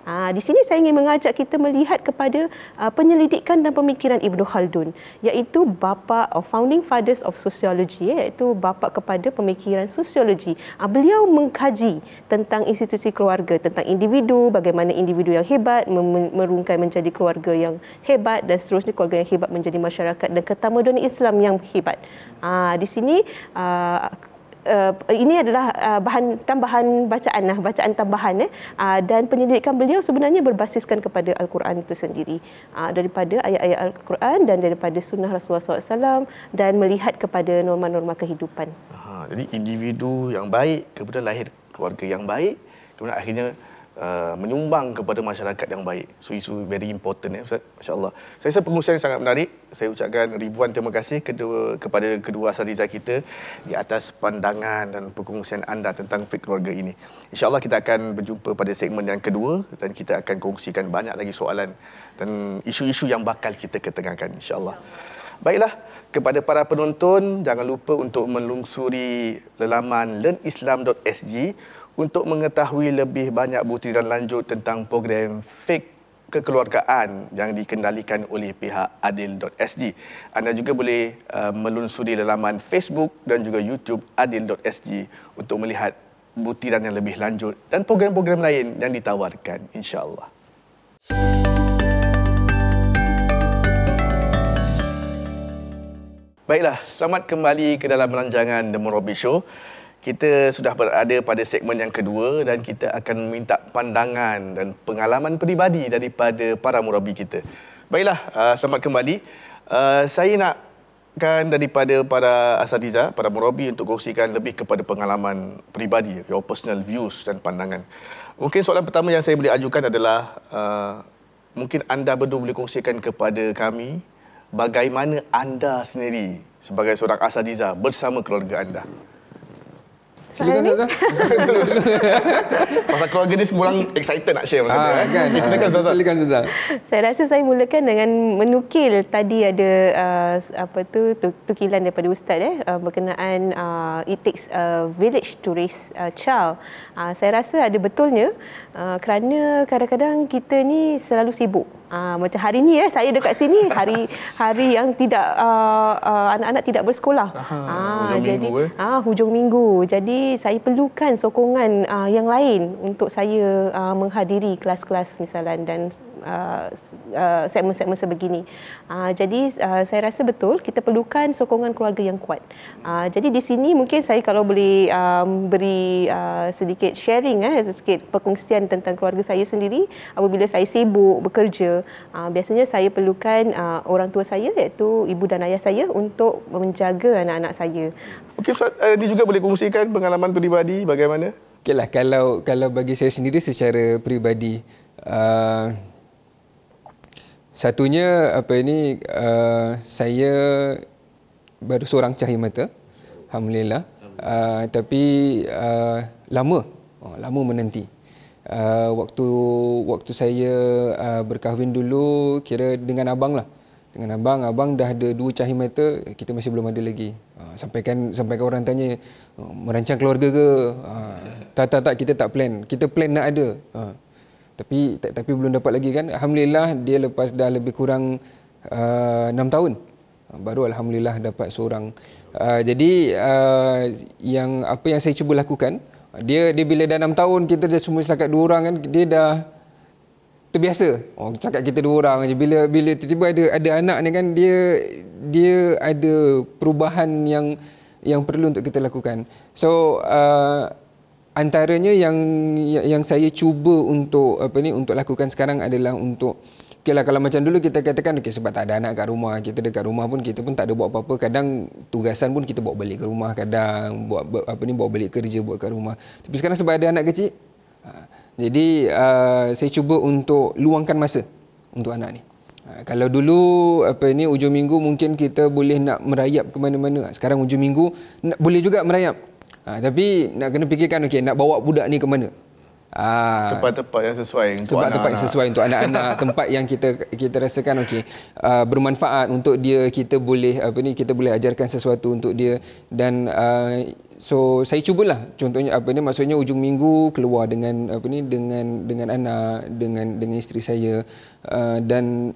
Speaker 2: Di sini saya ingin mengajak kita melihat kepada penyelidikan dan pemikiran Ibn Khaldun, iaitu bapa founding fathers of sociology, iaitu bapa kepada pemikiran sosiologi. Beliau mengkaji tentang institusi keluarga, tentang individu, bagaimana individu yang hebat merungkai menjadi keluarga yang hebat dan seterusnya keluarga yang hebat menjadi masyarakat dan ketamadunan Islam yang hebat. Di sini ini adalah bahan tambahan bacaan tambahan dan penyelidikan beliau sebenarnya berbasiskan kepada Al-Quran itu sendiri, daripada ayat-ayat Al-Quran dan daripada sunnah Rasulullah SAW dan melihat kepada norma-norma kehidupan.
Speaker 1: Jadi individu yang baik, kemudian lahir keluarga yang baik, kemudian akhirnya menyumbang kepada masyarakat yang baik. So isu very important Ustaz. Masya-Allah. Saya rasa pengusian yang sangat menarik. Saya ucapkan ribuan terima kasih kepada kedua asatidzah kita di atas pandangan dan perkongsian anda tentang fiqh keluarga ini. Insya-Allah kita akan berjumpa pada segmen yang kedua dan kita akan kongsikan banyak lagi soalan dan isu-isu yang bakal kita ketengahkan insya-Allah. Baiklah, kepada para penonton jangan lupa untuk melungsuri laman learnislam.sg untuk mengetahui lebih banyak butiran lanjut tentang program fiqh kekeluargaan yang dikendalikan oleh pihak adil.sg. Anda juga boleh melungsuri laman Facebook dan juga YouTube adil.sg untuk melihat butiran yang lebih lanjut dan program-program lain yang ditawarkan insya-Allah. Baiklah, selamat kembali ke dalam rancangan The Murabi Show. Kita sudah berada pada segmen yang kedua dan kita akan meminta pandangan dan pengalaman peribadi daripada para murabi kita. Baiklah, selamat kembali. Saya nak kan daripada para asatiza, para murabi untuk kongsikan lebih kepada pengalaman peribadi, your personal views dan pandangan. Mungkin soalan pertama yang saya boleh ajukan adalah mungkin anda berdua boleh kongsikan kepada kami bagaimana anda sendiri sebagai seorang asatiza bersama keluarga anda.
Speaker 3: Silakan Ustazah. Dulu.
Speaker 1: Pasal keluarga ni semua orang excited nak share kan?
Speaker 3: Kan.
Speaker 1: Silakan Ustazah.
Speaker 3: Silakan Ustazah.
Speaker 2: Saya rasa saya mulakan dengan menukil tadi ada tukilan daripada Ustaz berkenaan it takes a village to raise a child. Saya rasa ada betulnya kerana kadang-kadang kita ni selalu sibuk. Macam hari ni saya dekat sini hari yang tidak anak-anak tidak bersekolah. Hujung minggu. Jadi saya perlukan sokongan yang lain untuk saya menghadiri kelas-kelas misalan dan segmen-segmen sebegini. Jadi saya rasa betul kita perlukan sokongan keluarga yang kuat. Jadi di sini mungkin saya kalau boleh beri sedikit sharing, sedikit perkongsian tentang keluarga saya sendiri. Apabila saya sibuk bekerja, biasanya saya perlukan orang tua saya iaitu ibu dan ayah saya untuk menjaga anak-anak saya.
Speaker 1: Okey Ustaz, ini juga boleh kongsikan pengalaman peribadi bagaimana?
Speaker 3: Okeylah, kalau bagi saya sendiri secara peribadi, satunya saya baru seorang cahaya mata, alhamdulillah. Tapi lama menanti. Waktu saya berkahwin dulu, kira dengan abang lah. Dengan abang dah ada 2 cahaya mata, kita masih belum ada lagi. Sampaikan orang tanya, merancang keluarga ke? Tak, kita tak plan. Kita plan nak ada. Tapi belum dapat lagi kan. Alhamdulillah dia lepas dah lebih kurang 6 tahun baru alhamdulillah dapat seorang. Jadi apa yang saya cuba lakukan, dia bila dah 6 tahun kita dah semua setakat 2 orang kan, dia dah terbiasa. Cakap kita 2 orang aja. Bila tiba-tiba ada anak ni kan, dia ada perubahan yang perlu untuk kita lakukan. So antaranya yang saya cuba untuk lakukan sekarang adalah untuk kalau macam dulu kita katakan sebab tak ada anak kat rumah, kita dekat rumah pun kita pun tak ada buat apa-apa, kadang tugasan pun kita bawa balik ke rumah, kadang bawa balik kerja buat kat rumah. Tapi sekarang sebab ada anak kecil, jadi saya cuba untuk luangkan masa untuk anak ni. Kalau dulu hujung minggu mungkin kita boleh nak merayap ke mana-mana. Sekarang hujung minggu boleh juga merayap. Tapi nak kena fikirkan nak bawa budak ni ke mana.
Speaker 1: Tempat-tempat yang sesuai untuk
Speaker 3: tempat yang sesuai untuk anak-anak, tempat yang kita rasakan bermanfaat untuk dia, kita boleh ajarkan sesuatu untuk dia. Dan so saya cubalah, contohnya maksudnya hujung minggu keluar dengan anak, dengan isteri saya. Dan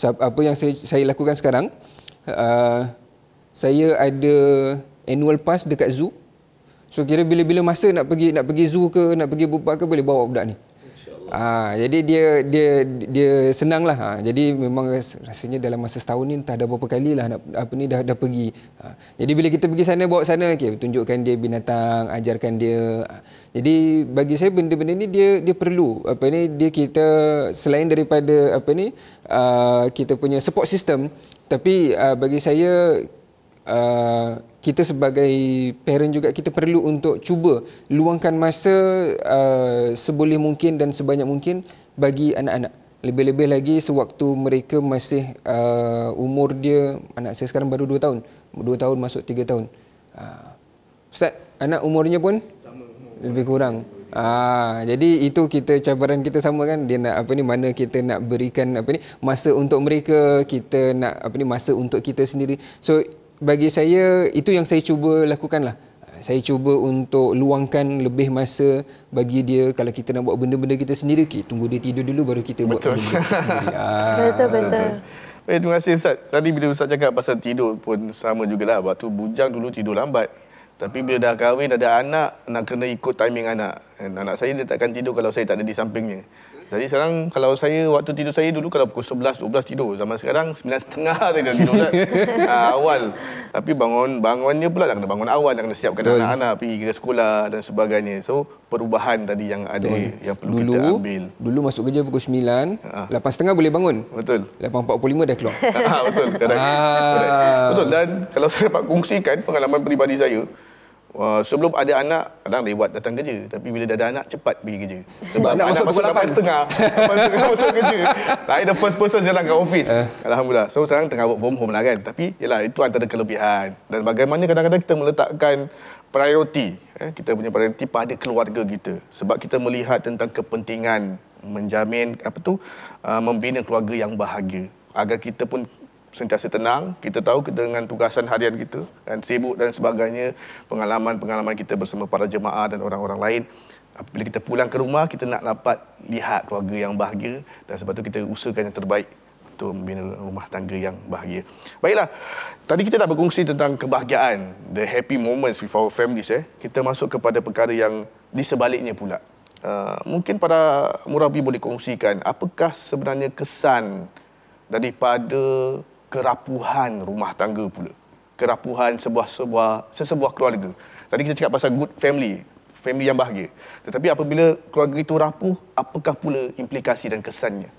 Speaker 3: apa yang saya lakukan sekarang, saya ada annual pass dekat zoo. So kira bila masa nak pergi zoo ke, nak pergi bupa ke, boleh bawa budak ni. Jadi dia senang lah. Jadi memang rasanya dalam masa setahun ni entah dah berapa kali lah dah pergi. Jadi bila kita pergi sana, bawa sana, tunjukkan dia binatang, ajarkan dia. Jadi bagi saya benda-benda ni dia perlu. Dia kita selain daripada kita punya support system, tapi bagi saya kita sebagai parent juga kita perlu untuk cuba luangkan masa seboleh mungkin dan sebanyak mungkin bagi anak-anak. Lebih-lebih lagi sewaktu mereka masih umur dia, anak saya sekarang baru 2 tahun. 2 tahun masuk 3 tahun. Ustaz, anak umurnya pun lebih kurang. Jadi itu cabaran kita sama kan, dia nak mana kita nak berikan masa untuk mereka, kita nak masa untuk kita sendiri. So bagi saya itu yang saya cuba lakukanlah. Saya cuba untuk luangkan lebih masa bagi dia. Kalau kita nak buat benda-benda kita sendiri, tunggu dia tidur dulu baru kita buat benda kita sendiri.
Speaker 2: Betul.
Speaker 1: Terima kasih Ustaz. Tadi bila Ustaz cakap pasal tidur pun sama jugalah. Waktu bujang dulu tidur lambat. Tapi bila dah kahwin, ada anak, nak kena ikut timing anak. Anak saya dia takkan tidur kalau saya tak ada di sampingnya. Jadi sekarang kalau saya waktu tidur saya dulu kalau pukul 11 12 tidur. Zaman sekarang 9.30 saya dah tidur kan. Awal. Tapi bangunnya pula nak kena bangun awal, nak kena siapkan anak-anak pergi ke sekolah dan sebagainya. So perubahan tadi yang ada yang perlu kita ambil.
Speaker 3: Dulu masuk kerja pukul 9, 8.30 boleh bangun.
Speaker 1: Betul.
Speaker 3: 8.45 dah keluar.
Speaker 1: Betul. Betul. Dan kalau saya dapat kongsikan pengalaman peribadi saya, sebelum ada anak, kadang lewat datang kerja. Tapi bila dah ada anak, cepat pergi kerja. Sebab anak masuk pukul 8.30 masuk kerja. Saya the first person jalan ke office. Alhamdulillah. So sekarang tengah work from home lah kan. Tapi yalah, itu antara kelebihan. Dan bagaimana kadang-kadang kita meletakkan prioriti. Kita punya prioriti pada keluarga kita. Sebab kita melihat tentang kepentingan menjamin membina keluarga yang bahagia. Agar kita pun sentiasa tenang. Kita tahu dengan tugasan harian kita dan sibuk dan sebagainya, pengalaman-pengalaman kita bersama para jemaah dan orang-orang lain, bila kita pulang ke rumah, kita nak dapat lihat keluarga yang bahagia, dan sebab itu kita usahakan yang terbaik untuk membina rumah tangga yang bahagia. Baiklah, tadi kita dah berkongsi tentang kebahagiaan, the happy moments with our families. Kita masuk kepada perkara yang di sebaliknya pula. Mungkin para murabi boleh kongsikan apakah sebenarnya kesan daripada kerapuhan rumah tangga pula. Kerapuhan sesebuah keluarga. Tadi kita cakap pasal good family yang bahagia. Tetapi apabila keluarga itu rapuh, apakah pula implikasi dan kesannya?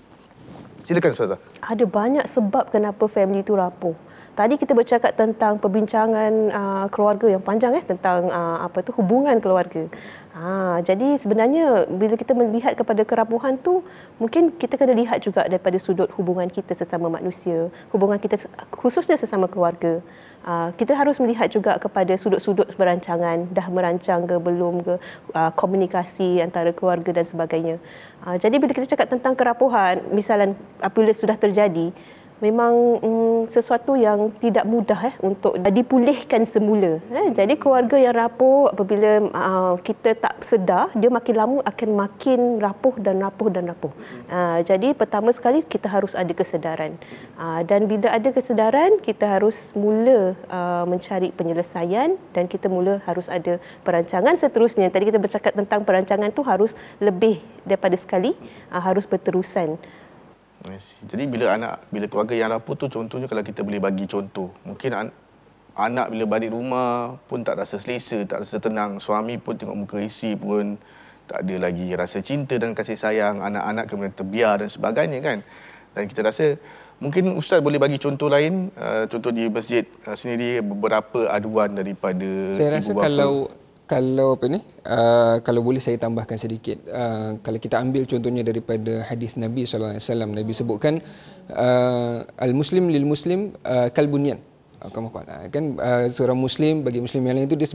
Speaker 1: Silakan Ustazah.
Speaker 2: Ada banyak sebab kenapa family itu rapuh. Tadi kita bercakap tentang perbincangan keluarga yang panjang tentang hubungan keluarga. Jadi sebenarnya bila kita melihat kepada kerapuhan tu, mungkin kita kena lihat juga daripada sudut hubungan kita sesama manusia, hubungan kita khususnya sesama keluarga. Kita harus melihat juga kepada sudut-sudut perancangan, dah merancang ke belum ke, komunikasi antara keluarga dan sebagainya. Jadi bila kita cakap tentang kerapuhan, misalnya apabila sudah terjadi, memang sesuatu yang tidak mudah untuk dipulihkan semula. Jadi keluarga yang rapuh, apabila kita tak sedar, dia makin lama akan makin rapuh. Jadi pertama sekali kita harus ada kesedaran. Dan bila ada kesedaran, kita harus mula mencari penyelesaian dan kita mula harus ada perancangan seterusnya. Tadi kita bercakap tentang perancangan tu harus lebih daripada sekali, harus berterusan.
Speaker 1: Jadi bila keluarga yang rapuh tu, contohnya kalau kita boleh bagi contoh, mungkin anak bila balik rumah pun tak rasa selesa, tak rasa tenang, suami pun tengok muka isteri pun tak ada lagi rasa cinta dan kasih sayang, anak-anak kemudian terbiar dan sebagainya kan. Dan kita rasa mungkin Ustaz boleh bagi contoh lain, contoh di masjid sendiri beberapa aduan daripada
Speaker 3: saya rasa
Speaker 1: ibu bapa.
Speaker 3: Kalau boleh saya tambahkan sedikit. Kalau kita ambil contohnya daripada hadis Nabi SAW, Nabi sebutkan al-muslim lil muslim kalbunyan. Kan seorang muslim bagi muslim yang lain itu dia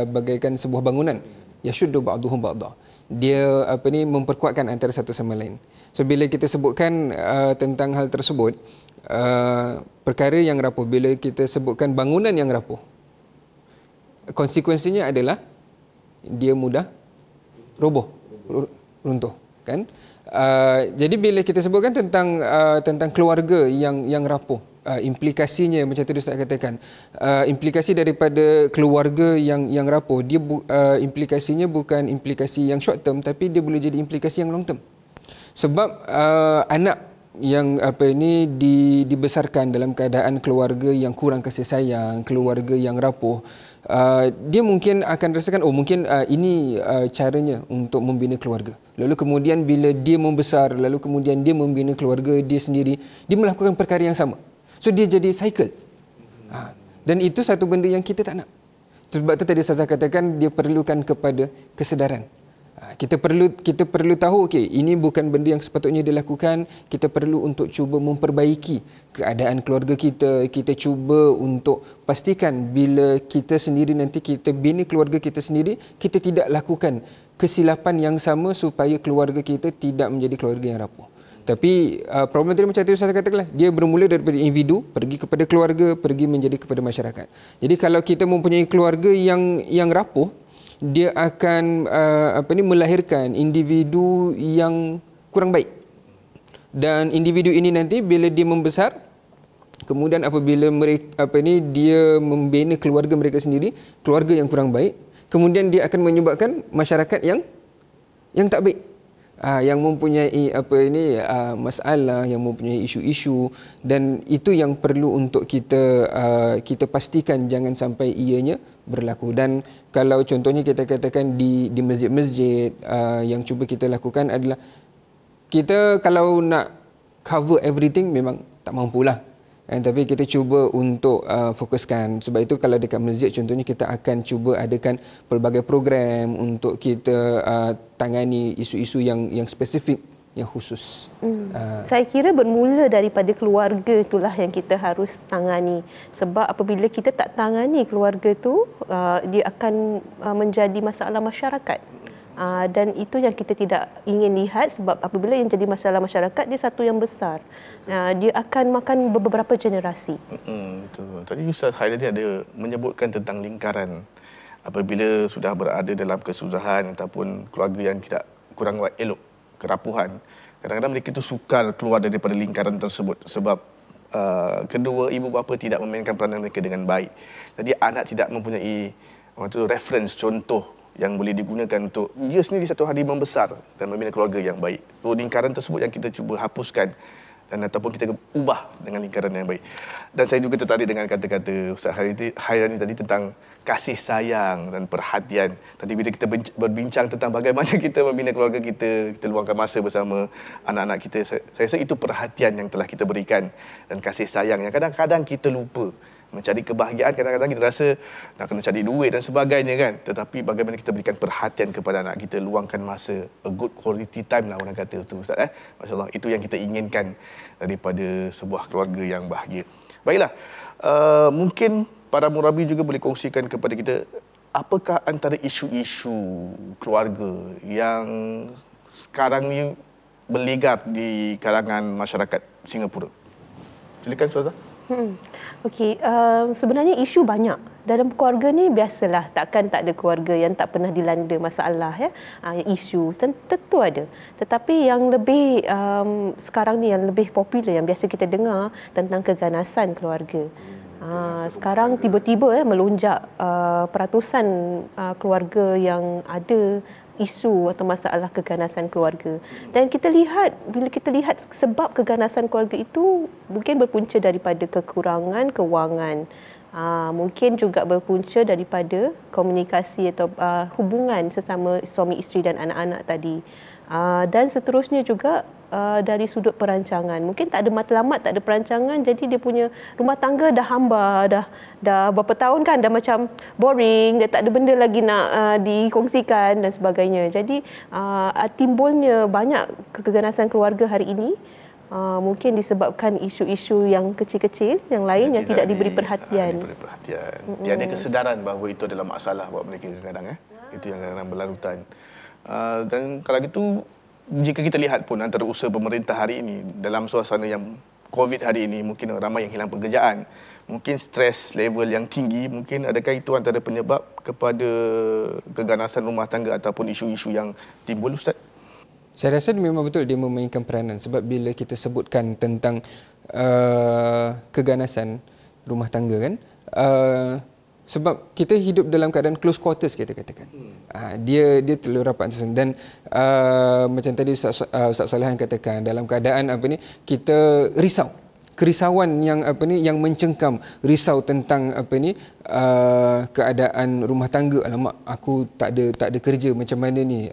Speaker 3: bagaikan sebuah bangunan. Yashuddu ba'duhum ba'dha. Dia memperkuatkan antara satu sama lain. So bila kita sebutkan tentang hal tersebut, perkara yang rapuh, bila kita sebutkan bangunan yang rapuh, konsekuensinya adalah dia mudah runtuh kan. Jadi bila kita sebutkan tentang keluarga yang rapuh, implikasinya macam tadi Ustaz katakan, implikasi daripada keluarga yang rapuh, dia implikasinya bukan implikasi yang short term, tapi dia boleh jadi implikasi yang long term. Sebab anak yang dibesarkan dalam keadaan keluarga yang kurang kasih sayang, keluarga yang rapuh, dia mungkin akan rasakan ini caranya untuk membina keluarga. Lalu kemudian bila dia membesar, lalu kemudian dia membina keluarga dia sendiri, dia melakukan perkara yang sama. So dia jadi cycle. Dan itu satu benda yang kita tak nak. Sebab tu tadi Ustazah katakan dia perlukan kepada kesedaran. Kita perlu tahu ini bukan benda yang sepatutnya dilakukan. Kita perlu untuk cuba memperbaiki keadaan keluarga kita. Kita cuba untuk pastikan bila kita sendiri nanti kita bina keluarga kita sendiri, kita tidak lakukan kesilapan yang sama supaya keluarga kita tidak menjadi keluarga yang rapuh. Tapi problem tadi macam tadi Ustaz katakanlah, dia bermula daripada individu, pergi kepada keluarga, pergi menjadi kepada masyarakat. Jadi kalau kita mempunyai keluarga yang rapuh, dia akan melahirkan individu yang kurang baik. Dan individu ini nanti bila dia membesar, kemudian apabila mereka dia membina keluarga mereka sendiri, keluarga yang kurang baik, kemudian dia akan menyebabkan masyarakat yang tak baik. yang mempunyai masalah, yang mempunyai isu-isu, dan itu yang perlu untuk kita pastikan jangan sampai ianya berlaku. Dan kalau contohnya kita katakan di masjid-masjid, yang cuba kita lakukan adalah kita kalau nak cover everything memang tak mampulah. Tapi kita cuba untuk fokuskan. Sebab itu kalau dekat masjid contohnya kita akan cuba adakan pelbagai program untuk kita tangani isu-isu yang spesifik, yang khusus.
Speaker 2: Saya kira bermula daripada keluarga itulah yang kita harus tangani. Sebab apabila kita tak tangani keluarga tu, dia akan menjadi masalah masyarakat. Dan itu yang kita tidak ingin lihat, sebab apabila yang jadi masalah masyarakat, dia satu yang besar. Dia akan makan beberapa generasi.
Speaker 1: Betul. Tadi Ustaz Hairani ada menyebutkan tentang lingkaran. Apabila sudah berada dalam kesusahan ataupun keluarga yang tidak kurang elok, kerapuhan, kadang-kadang mereka itu sukar keluar daripada lingkaran tersebut sebab kedua ibu bapa tidak memainkan peranan mereka dengan baik. Jadi anak tidak mempunyai reference, contoh yang boleh digunakan untuk dia sendiri satu hari membesar dan membina keluarga yang baik. So, lingkaran tersebut yang kita cuba hapuskan dan ataupun kita ubah dengan lingkaran yang baik. Dan saya juga tertarik dengan kata-kata Ustaz Hairani tadi tentang kasih sayang dan perhatian. Tadi bila kita berbincang tentang bagaimana kita membina keluarga kita luangkan masa bersama anak-anak kita, saya rasa itu perhatian yang telah kita berikan dan kasih sayang yang kadang-kadang kita lupa. Mencari kebahagiaan kadang-kadang kita rasa nak kena cari duit dan sebagainya kan. Tetapi bagaimana kita berikan perhatian kepada anak kita, luangkan masa, a good quality time lah orang kata tu Ustaz. Masya-Allah, itu yang kita inginkan daripada sebuah keluarga yang bahagia. Baiklah, mungkin para murabi juga boleh kongsikan kepada kita apakah antara isu-isu keluarga yang sekarang ni berlegar di kalangan masyarakat Singapura. Silakan Ustazah.
Speaker 2: Okey, sebenarnya isu banyak. Dalam keluarga ni biasalah, takkan tak ada keluarga yang tak pernah dilanda masalah ya. Isu tentu ada. Tetapi yang lebih sekarang ni yang lebih popular yang biasa kita dengar tentang keganasan keluarga. Sekarang tiba-tiba melonjak peratusan keluarga yang ada isu atau masalah keganasan keluarga. Dan kita lihat, bila kita lihat sebab keganasan keluarga itu mungkin berpunca daripada kekurangan kewangan. Mungkin juga berpunca daripada komunikasi atau hubungan sesama suami isteri dan anak-anak tadi. Dan seterusnya juga dari sudut perancangan. Mungkin tak ada matlamat, tak ada perancangan, jadi dia punya rumah tangga dah hamba, dah berapa tahun kan, dah macam boring, dah tak ada benda lagi nak dikongsikan dan sebagainya. Jadi timbulnya banyak keganasan keluarga hari ini. Mungkin disebabkan isu-isu yang kecil-kecil yang lain yang tidak diberi perhatian.
Speaker 1: Tiada kesedaran bahawa itu adalah masalah buat mereka kadang-kadang. Itu yang kadang-kadang berlarutan. Dan kalau gitu, jika kita lihat pun antara usaha pemerintah hari ini dalam suasana yang COVID hari ini, mungkin ramai yang hilang pekerjaan, mungkin stres level yang tinggi, mungkin adakah itu antara penyebab kepada keganasan rumah tangga ataupun isu-isu yang timbul, Ustaz?
Speaker 3: Saya rasa memang betul dia memainkan peranan, sebab bila kita sebutkan tentang keganasan rumah tangga kan, sebab kita hidup dalam keadaan close quarters kita katakan. Dia terlalu rapat dan macam tadi Ustaz Salihan katakan, dalam keadaan kita risau. Kerisauan yang yang mencengkam, risau tentang keadaan rumah tangga. Alamak, aku tak ada kerja macam mana ni,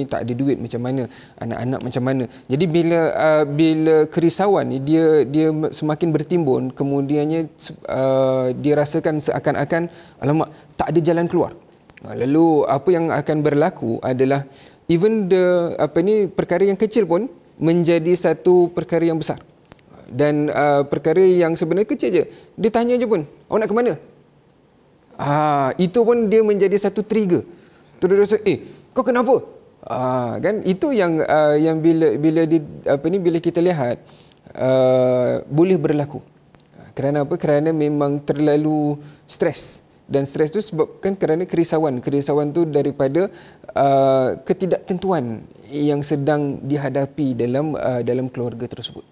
Speaker 3: tak ada duit macam mana, anak-anak macam mana. Jadi bila kerisauan ni dia semakin bertimbun, kemudiannya dia rasakan seakan-akan alamak tak ada jalan keluar. Lalu apa yang akan berlaku adalah even perkara yang kecil pun menjadi satu perkara yang besar. Dan perkara yang sebenarnya kecil je, dia tanya je pun, awak nak ke mana? Itu pun dia menjadi satu trigger. Tu dia rasa, kau kenapa? Kan itu yang bila kita lihat boleh berlaku. Kerana apa? Kerana memang terlalu stres. Dan stres tu sebabkan kerana kerisauan. Kerisauan tu daripada ketidaktentuan yang sedang dihadapi dalam keluarga tersebut.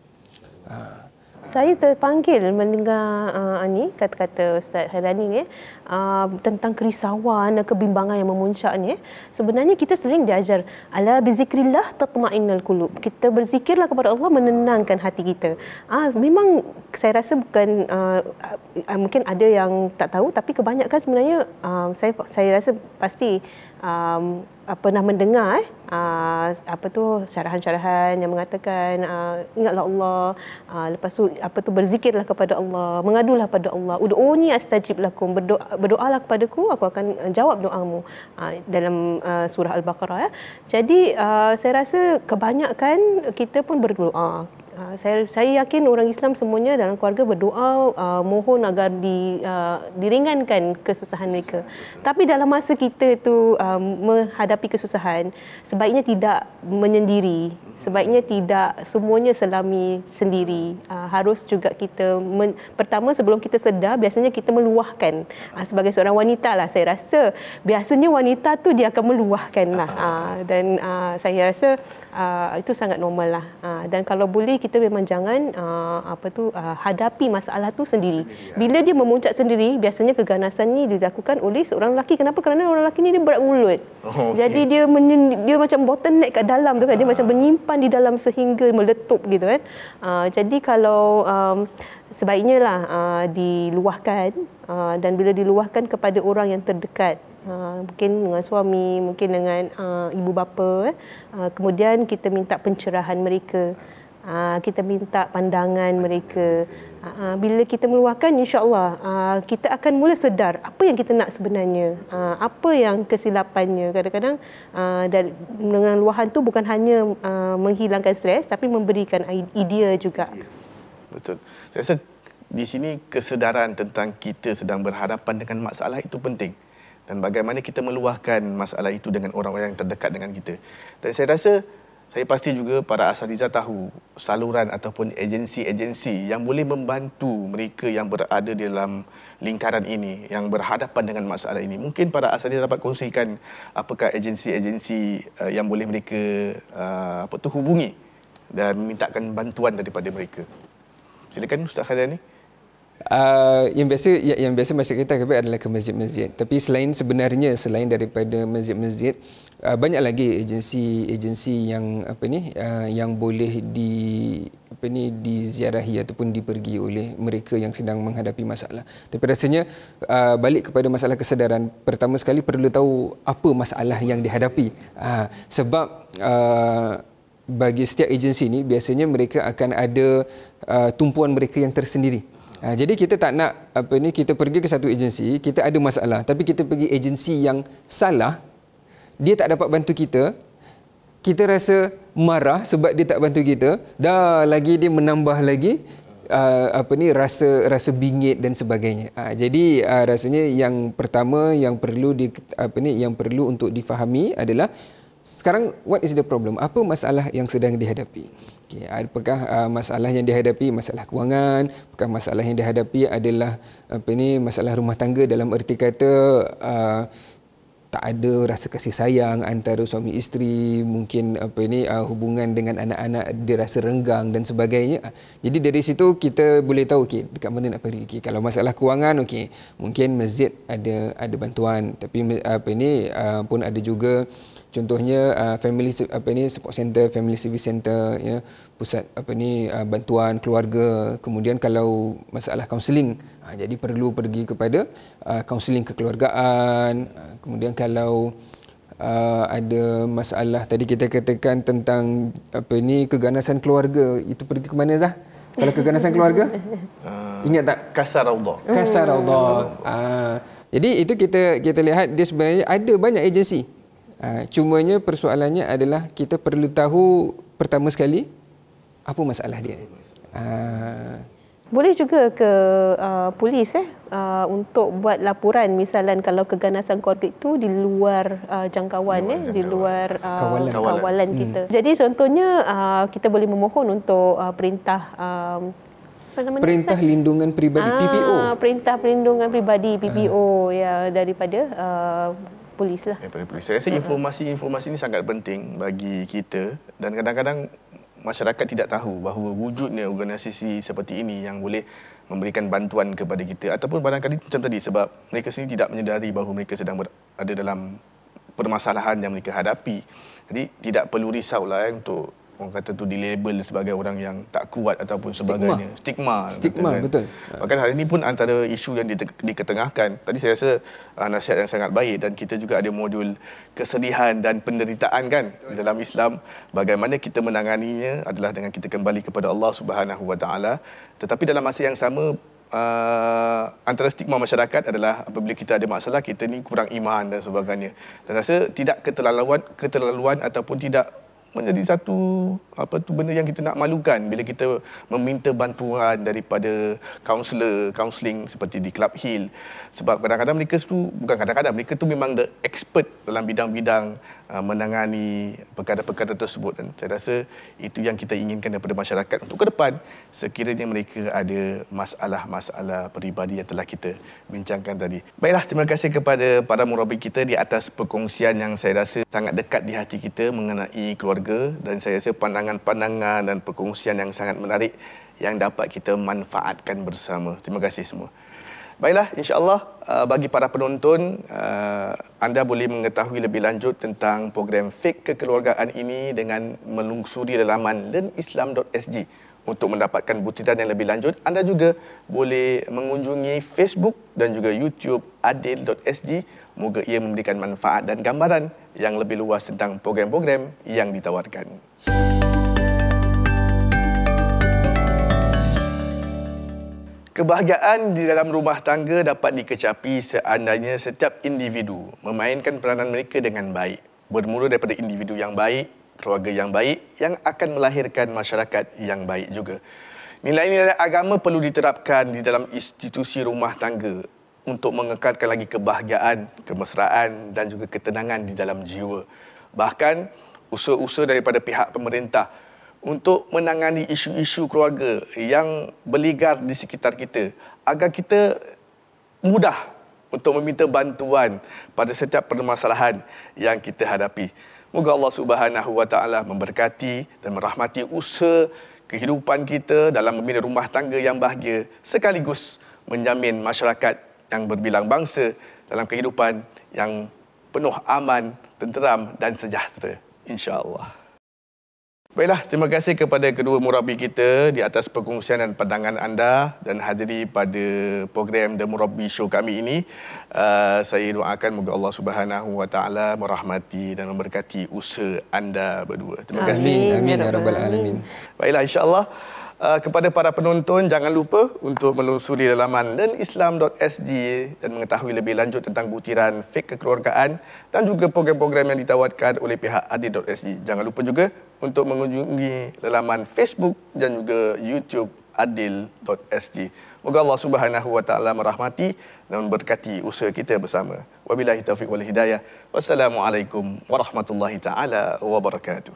Speaker 2: Saya terpanggil mendengar ni kata-kata Ustaz Hairani ni tentang kerisauan dan kebimbangan yang memuncak ni. Sebenarnya kita sering diajar ala bizikrillah tatma'innul qulub. Kita berzikirlah kepada Allah menenangkan hati kita. Memang saya rasa bukan mungkin ada yang tak tahu, tapi kebanyakan sebenarnya saya rasa pasti pernah mendengar syarahan-syarahan yang mengatakan ingatlah Allah, lepas tu berzikirlah kepada Allah, mengadulah pada Allah, ud'uni astajib lakum, berdoalah kepadaku, aku akan jawab doamu, dalam surah Al-Baqarah. Jadi saya rasa kebanyakan kita pun berdoa. Saya yakin orang Islam semuanya dalam keluarga berdoa, mohon agar diringankan kesusahan mereka. Tapi dalam masa kita itu menghadapi kesusahan, sebaiknya tidak menyendiri, sebaiknya tidak semuanya selami sendiri. Harus juga kita pertama, sebelum kita sedar, biasanya kita meluahkan. Sebagai seorang wanita lah, saya rasa biasanya wanita tu dia akan meluahkan lah. Dan saya rasa itu sangat normal lah. Dan kalau boleh kita memang jangan hadapi masalah tu sendiri. Bila dia memuncak sendiri, biasanya keganasan ni dilakukan oleh seorang lelaki. Kenapa? Kerana orang lelaki ni dia berat mulut. Jadi dia macam bottleneck kat dalam tu kan. Dia macam menyimpan di dalam sehingga meletup gitu kan. Jadi kalau sebaiknya lah diluahkan, dan bila diluahkan kepada orang yang terdekat, mungkin dengan suami, mungkin dengan ibu bapa, kemudian kita minta pencerahan mereka, kita minta pandangan mereka. Bila kita meluahkan, insya-Allah kita akan mula sedar apa yang kita nak sebenarnya, apa yang kesilapannya. Kadang-kadang dengan luahan tu bukan hanya menghilangkan stres, tapi memberikan idea juga.
Speaker 1: Betul. Saya rasa di sini kesedaran tentang kita sedang berhadapan dengan masalah itu penting. Dan bagaimana kita meluahkan masalah itu dengan orang-orang yang terdekat dengan kita. Dan saya rasa, saya pasti juga para asatidzah tahu saluran ataupun agensi-agensi yang boleh membantu mereka yang berada di dalam lingkaran ini, yang berhadapan dengan masalah ini. Mungkin para asatidzah dapat kongsikan apakah agensi-agensi yang boleh mereka hubungi dan memintakan bantuan daripada mereka. Silakan Ustaz Hairani.
Speaker 3: Yang biasa masyarakat kita kebal adalah ke masjid-masjid. Tapi selain daripada masjid-masjid, banyak lagi agensi yang yang boleh diziarahi ataupun dipergi oleh mereka yang sedang menghadapi masalah. Tapi rasanya balik kepada masalah kesedaran, pertama sekali perlu tahu apa masalah yang dihadapi. Sebab bagi setiap agensi ni biasanya mereka akan ada tumpuan mereka yang tersendiri. Jadi kita tak nak kita pergi ke satu agensi, kita ada masalah, tapi kita pergi agensi yang salah, dia tak dapat bantu kita, kita rasa marah sebab dia tak bantu kita, dah lagi dia menambah lagi rasa bingit dan sebagainya. Jadi rasanya yang pertama yang perlu yang perlu untuk difahami adalah sekarang what is the problem? Apa masalah yang sedang dihadapi? Apakah masalah yang dihadapi masalah kewangan? Apakah masalah yang dihadapi adalah masalah rumah tangga dalam erti kata tak ada rasa kasih sayang antara suami isteri, mungkin hubungan dengan anak-anak dia rasa renggang dan sebagainya. Jadi dari situ kita boleh tahu dekat mana nak pergi. Kalau masalah kewangan mungkin masjid ada bantuan, tapi pun ada juga contohnya family support center, family service center, ya, pusat bantuan keluarga. Kemudian kalau masalah kaunseling, jadi perlu pergi kepada kaunseling kekeluargaan. Kemudian kalau ada masalah tadi kita katakan tentang keganasan keluarga, itu pergi ke mana Zah? Kalau keganasan keluarga? Ingat tak?
Speaker 1: Kasar Raudhah.
Speaker 3: Kasar Raudhah. Jadi itu kita lihat dia sebenarnya ada banyak agensi. Cumanya persoalannya adalah kita perlu tahu pertama sekali apa masalah dia.
Speaker 2: Boleh juga ke polis untuk buat laporan, misalnya kalau keganasan keluarga itu di luar jangkauan, di luar kawalan kita. Jadi contohnya kita boleh memohon untuk perintah
Speaker 3: Perintah Lindungan Peribadi, PPO.
Speaker 2: Perintah Perlindungan Peribadi, PPO, ya, daripada polis lah.
Speaker 1: Daripada polis. Saya rasa informasi ini sangat penting bagi kita, dan kadang-kadang masyarakat tidak tahu bahawa wujudnya organisasi seperti ini yang boleh memberikan bantuan kepada kita, ataupun barangkali macam tadi, sebab mereka sendiri tidak menyedari bahawa mereka sedang berada dalam permasalahan yang mereka hadapi. Jadi tidak perlu risaulah untuk orang kata tu dilabel sebagai orang yang tak kuat ataupun sebagainya. Stigma
Speaker 3: kan? Betul.
Speaker 1: Bahkan hari ini pun antara isu yang diketengahkan, tadi saya rasa nasihat yang sangat baik, dan kita juga ada modul kesedihan dan penderitaan kan dalam Islam. Bagaimana kita menanganinya adalah dengan kita kembali kepada Allah Subhanahu Wa Taala. Tetapi dalam masa yang sama, antara stigma masyarakat adalah apabila kita ada masalah, kita ni kurang iman dan sebagainya. Dan rasa tidak keterlaluan ataupun tidak menjadi satu benda yang kita nak malukan bila kita meminta bantuan daripada kaunseling seperti di Club Hill. Sebab kadang-kadang mereka tu memang the expert dalam bidang-bidang menangani perkara-perkara tersebut, dan saya rasa itu yang kita inginkan daripada masyarakat untuk ke depan sekiranya mereka ada masalah-masalah peribadi yang telah kita bincangkan tadi. Baiklah, terima kasih kepada para murabbi kita di atas perkongsian yang saya rasa sangat dekat di hati kita mengenai keluarga, dan saya rasa pandangan-pandangan dan perkongsian yang sangat menarik yang dapat kita manfaatkan bersama. Terima kasih semua. Baiklah, insya-Allah bagi para penonton, anda boleh mengetahui lebih lanjut tentang program Fiqh Kekeluargaan ini dengan melungsuri laman learnislam.sg. Untuk mendapatkan butiran yang lebih lanjut, anda juga boleh mengunjungi Facebook dan juga YouTube adil.sg. Moga ia memberikan manfaat dan gambaran yang lebih luas tentang program-program yang ditawarkan. Kebahagiaan di dalam rumah tangga dapat dikecapi seandainya setiap individu memainkan peranan mereka dengan baik. Bermula daripada individu yang baik, keluarga yang baik, yang akan melahirkan masyarakat yang baik juga. Nilai-nilai agama perlu diterapkan di dalam institusi rumah tangga untuk mengekalkan lagi kebahagiaan, kemesraan dan juga ketenangan di dalam jiwa. Bahkan, usaha-usaha daripada pihak pemerintah untuk menangani isu-isu keluarga yang berligar di sekitar kita agar kita mudah untuk meminta bantuan pada setiap permasalahan yang kita hadapi. Moga Allah Subhanahu Wa Taala memberkati dan merahmati usaha kehidupan kita dalam membina rumah tangga yang bahagia, sekaligus menjamin masyarakat yang berbilang bangsa dalam kehidupan yang penuh aman, tenteram dan sejahtera, insya-Allah. Baiklah, terima kasih kepada kedua murabbi kita di atas perkongsian dan pandangan anda dan hadiri pada program The Murabbi Show kami ini. Saya doakan moga Allah Subhanahu Wa Taala merahmati dan memberkati usaha anda berdua. Terima kasih.
Speaker 3: Amin ya rabbal alamin.
Speaker 1: Baiklah, insya-Allah kepada para penonton, jangan lupa untuk menelusuri laman learnislam.sg dan mengetahui lebih lanjut tentang butiran Fiqh Kekeluargaan dan juga program-program yang ditawarkan oleh pihak adil.sg. Jangan lupa juga untuk mengunjungi laman Facebook dan juga YouTube adil.sg. Moga Allah Subhanahu Wa Taala merahmati dan memberkati usaha kita bersama. Wabillahi taufiq wal hidayah. Wassalamualaikum warahmatullahi taala wabarakatuh.